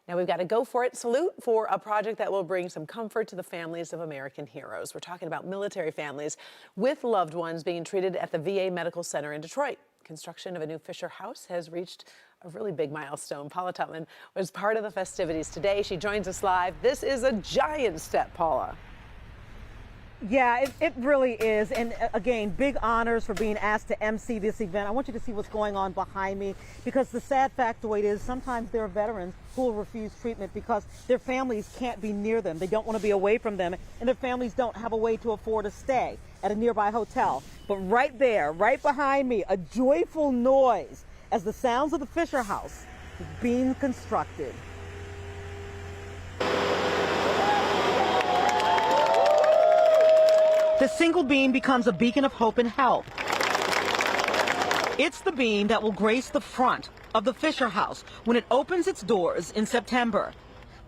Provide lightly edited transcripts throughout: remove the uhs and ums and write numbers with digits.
Now we've got to go for it. Salute for a project that will bring some comfort to the families of American heroes. We're talking about military families with loved ones being treated at the VA Medical Center in Detroit. Construction of a new Fisher House has reached a really big milestone. Paula Tutman was part of the festivities today. She joins us live. This is a giant step, Paula. Yeah, it really is. And again, big honors for being asked to MC this event. I want you to see what's going on behind me, because the sad factoid is sometimes there are veterans who will refuse treatment because their families can't be near them. They don't want to be away from them, and their families don't have a way to afford a stay at a nearby hotel. But right there, right behind me, a joyful noise as the sounds of the Fisher House is being constructed. The single beam becomes a beacon of hope and help. It's the beam that will grace the front of the Fisher House when it opens its doors in September.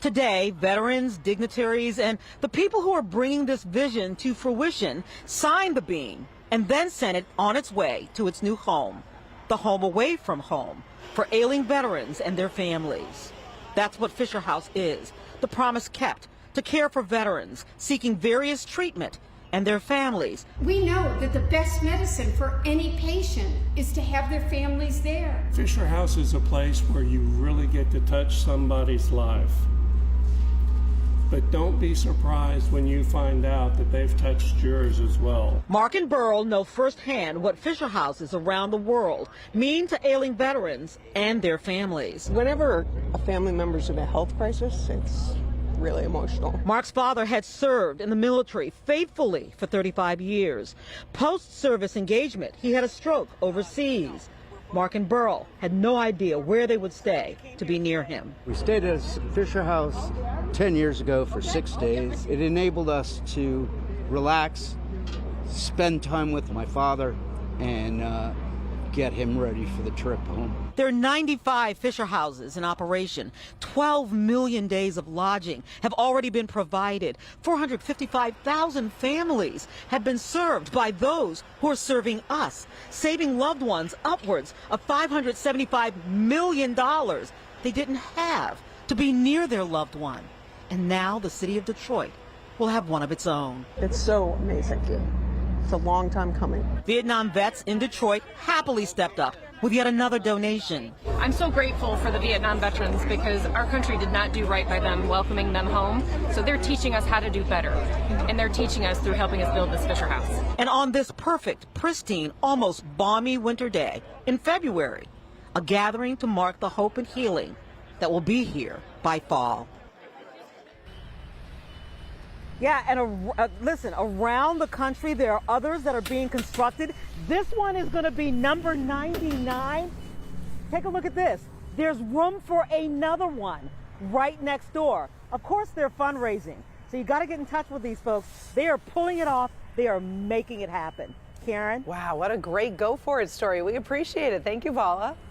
Today, veterans, dignitaries, and the people who are bringing this vision to fruition signed the beam and then sent it on its way to its new home, the home away from home for ailing veterans and their families. That's what Fisher House is, the promise kept to care for veterans seeking various treatment and their families. We know that the best medicine for any patient is to have their families there. Fisher House is a place where you really get to touch somebody's life. But don't be surprised when you find out that they've touched yours as well. Mark and Burl know firsthand what Fisher Houses around the world mean to ailing veterans and their families. Whenever a family member's in a health crisis, it's really emotional. Mark's father had served in the military faithfully for 35 years. Post-service engagement, he had a stroke overseas. Mark and Burl had no idea where they would stay to be near him. We stayed at Fisher House 10 years ago for 6 days. It enabled us to relax, spend time with my father, and get him ready for the trip home. There are 95 Fisher Houses in operation. 12 million days of lodging have already been provided. 455,000 families have been served by those who are serving us, saving loved ones upwards of $575 million they didn't have to be near their loved one. And now the city of Detroit will have one of its own. It's so amazing. It's a long time coming. Vietnam vets in Detroit happily stepped up with yet another donation. I'm so grateful for the Vietnam veterans because our country did not do right by them welcoming them home. So they're teaching us how to do better. And they're teaching us through helping us build this Fisher House. And on this perfect, pristine, almost balmy winter day in February, a gathering to mark the hope and healing that will be here by fall. Yeah, and listen, around the country, there are others that are being constructed. This one is going to be number 99. Take a look at this. There's room for another one right next door. Of course, they're fundraising. So you got to get in touch with these folks. They are pulling it off. They are making it happen. Karen? Wow, what a great go for it story. We appreciate it. Thank you, Paula.